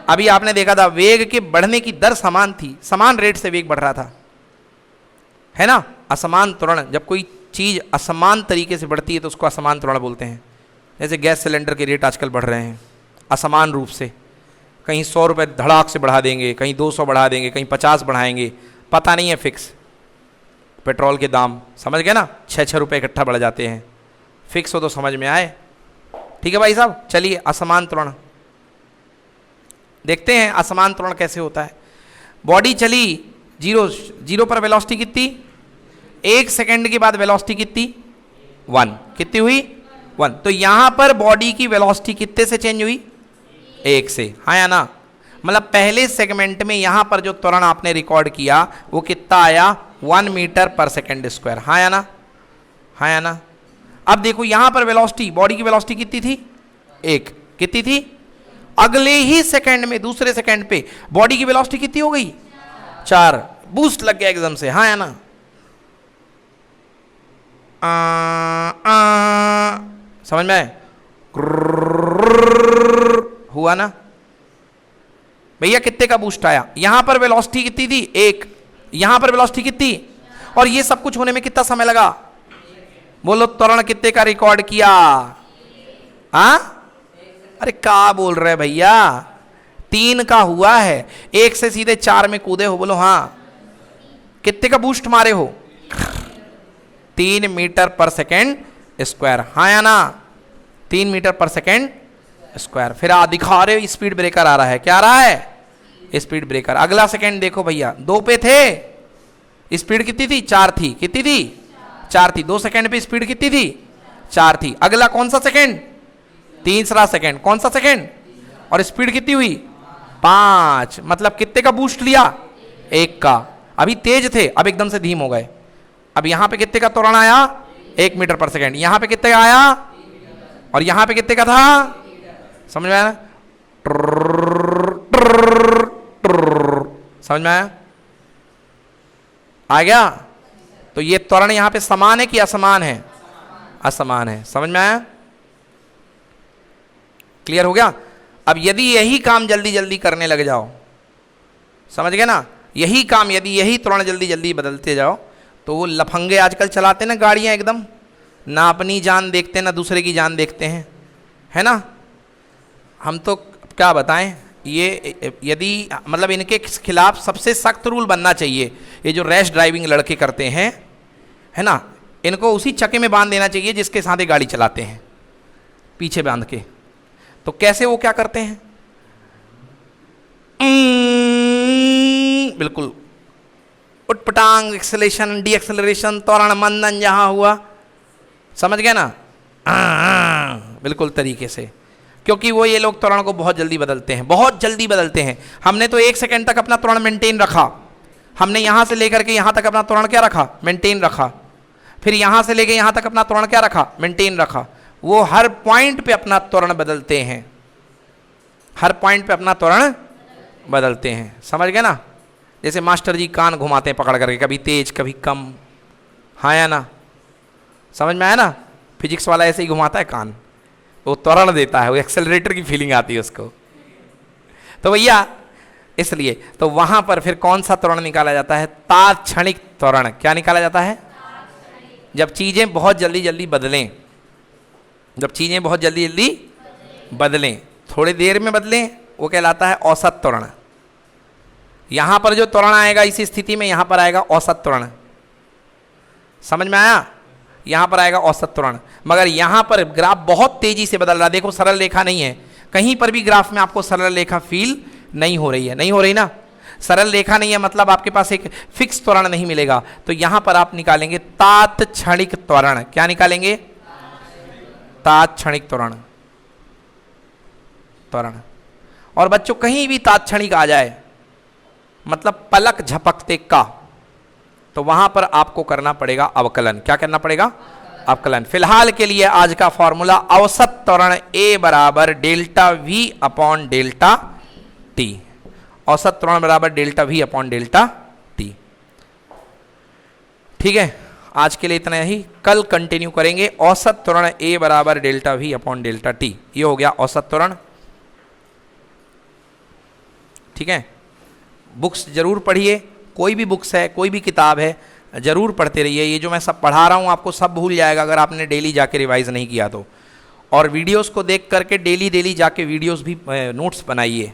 अभी आपने देखा था वेग के बढ़ने की दर समान थी, समान रेट से वेग बढ़ रहा था, है ना। असमान त्वरण, जब कोई चीज असमान तरीके से बढ़ती है तो उसको असमान त्वरण बोलते हैं। जैसे गैस सिलेंडर के रेट आजकल बढ़ रहे हैं असमान रूप से, कहीं 100 रुपये धड़ाक से बढ़ा देंगे, कहीं 200 बढ़ा देंगे, कहीं 50 बढ़ाएंगे, पता नहीं है फिक्स। पेट्रोल के दाम समझ गए ना, 6-6 रुपये इकट्ठा बढ़ जाते हैं। फिक्स हो तो समझ में आए। ठीक है भाई साहब, चलिए असमान त्वरण देखते हैं। असमान त्वरण कैसे होता है? बॉडी चली जीरो पर, वेलोसिटी कितनी? 1 सेकेंड के बाद वेलोसिटी कितनी? 1। कितनी हुई? 1। तो यहां पर बॉडी की वेलोसिटी कितने से चेंज हुई? 1 से, हाँ या ना। मतलब पहले सेगमेंट में यहां पर जो त्वरण आपने रिकॉर्ड किया वो कितना आया? 1 मीटर पर सेकेंड स्क्वायर, हाँ या ना, हाँ या ना। अब देखो यहां पर वेलोसिटी, बॉडी की वेलोसिटी कितनी थी? 1। कितनी थी? अगले ही सेकंड में, दूसरे सेकंड पे बॉडी की वेलोसिटी कितनी हो गई? 4। बूस्ट लग गया एकदम से, हाँ या ना। समझ में आए? हुआ ना भैया? कितने का बूस्ट आया? यहां पर वेलोसिटी कितनी थी? 1। यहां पर वेलोसिटी कितनी? और ये सब कुछ होने में कितना समय लगा? बोलो त्वरण कितने का रिकॉर्ड किया? हाँ, अरे क्या बोल रहे भैया? 3 का हुआ है। 1 से सीधे 4 में कूदे हो, बोलो हाँ। कितने का बूस्ट मारे हो? 3 मीटर पर सेकेंड स्क्वायर, हाँ या ना। 3 मीटर पर सेकेंड स्क्वायर। फिर दिखा रहे हो स्पीड ब्रेकर आ रहा है। क्या आ रहा है? Speed breaker. अगला सेकेंड देखो भैया, 2 पे थे, स्पीड कितनी थी? 4 थी। कितनी थी? 4 थी। 2 सेकेंड पे स्पीड कितनी थी? 4 थी। अगला कौन सा सेकेंड? तीसरा सेकेंड। कौन सा सेकेंड? और स्पीड कितनी हुई? 5। मतलब कितने का बूस्ट लिया? 1 का। अभी तेज थे, अब एकदम से धीम हो गए। अब यहां पे कितने का त्वरण आया? 1 मीटर पर सेकेंड। यहां पे कितने का आया? और यहां पे कितने का था? समझ में आया? समझ में आया? आ गया? तो ये त्वरण यहां पे समान है कि असमान है? असमान है। समझ में आया? क्लियर हो गया? अब यदि यही काम जल्दी जल्दी करने लग जाओ, समझ गए ना, यही काम यदि यही त्वरण जल्दी जल्दी बदलते जाओ तो वो लफंगे आजकल चलाते ना गाड़ियां, एकदम ना अपनी जान देखते ना दूसरे की जान देखते हैं, है ना। हम तो क्या बताएं, ये यदि मतलब इनके खिलाफ सबसे सख्त रूल बनना चाहिए। ये जो रैश ड्राइविंग लड़के करते हैं, है ना, इनको उसी चक्के में बांध देना चाहिए जिसके साथ ये गाड़ी चलाते हैं, पीछे बांध के। तो कैसे वो क्या करते हैं? बिल्कुल उटपटांग, एक्सेलेरेशन, डी एक्सेलरेशन, त्वरण मंदन जहां हुआ, समझ गए ना, बिल्कुल तरीके से। क्योंकि वो ये लोग त्वरण को बहुत जल्दी बदलते हैं, बहुत जल्दी बदलते हैं। हमने तो 1 सेकेंड तक अपना त्वरण मेंटेन रखा। हमने यहां से लेकर के यहां तक अपना त्वरण क्या रखा? मेंटेन रखा। फिर यहां से लेकर यहां तक अपना त्वरण क्या रखा? मेंटेन रखा। वो हर पॉइंट पे अपना त्वरण बदलते हैं, हर पॉइंट पे अपना त्वरण बदलते हैं। समझ गए ना? जैसे मास्टर जी कान घुमाते हैं पकड़ करके, कभी तेज कभी कम, हाँ या ना। समझ में आया ना? फिजिक्स वाला ऐसे ही घुमाता है कान, वो त्वरण देता है, वो एक्सेलरेटर की फीलिंग आती है उसको। तो भैया इसलिए तो वहां पर फिर कौन सा त्वरण निकाला जाता है? तात्क्षणिक त्वरण। क्या निकाला जाता है? जब चीजें बहुत जल्दी जल्दी बदलें, जब चीजें बहुत जल्दी जल्दी बदलें, थोड़ी देर में बदलें, वो कहलाता है औसत त्वरण। यहां पर जो त्वरण आएगा इसी स्थिति में यहां पर आएगा औसत त्वरण। समझ में आया? यहां पर आएगा औसत त्वरण। मगर यहां पर ग्राफ बहुत तेजी से बदल रहा है। देखो सरल रेखा नहीं है, कहीं पर भी ग्राफ में आपको सरल रेखा फील नहीं हो रही है, नहीं हो रही ना। सरल रेखा नहीं है मतलब आपके पास एक फिक्स त्वरण नहीं मिलेगा। तो यहां पर आप निकालेंगे तात्क्षणिक त्वरण। क्या निकालेंगे? तात्क्षणिक त्वरण। त्वरण। और बच्चों कहीं भी तात्क्षणिक आ जाए, मतलब पलक झपकते का, तो वहां पर आपको करना पड़ेगा अवकलन। क्या करना पड़ेगा? अवकलन। फिलहाल के लिए आज का फॉर्मूला औसत त्वरण A बराबर delta V upon delta T। औसत त्वरण बराबर delta V upon delta T। ठीक है, आज के लिए इतना ही, कल कंटिन्यू करेंगे। औसत त्वरण A बराबर delta V upon delta T, ये हो गया औसत त्वरण। ठीक है, बुक्स जरूर पढ़िए, कोई भी बुक्स है, कोई भी किताब है, जरूर पढ़ते रहिए। ये जो मैं सब पढ़ा रहा हूँ आपको सब भूल जाएगा अगर आपने डेली जाके रिवाइज नहीं किया तो। और वीडियोस को देख करके डेली जाके वीडियोस भी नोट्स बनाइए,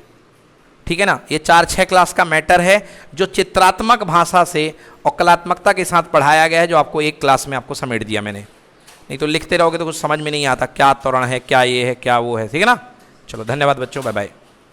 ठीक है ना। ये 4-6 क्लास का मैटर है जो चित्रात्मक भाषा से और कलात्मकता के साथ पढ़ाया गया है, जो आपको एक क्लास में आपको समेट दिया मैंने। नहीं तो लिखते रहोगे तो कुछ समझ में नहीं आता, क्या त्वरण है, क्या ये है, क्या वो है, ठीक है ना। चलो धन्यवाद बच्चों, बाय बाय।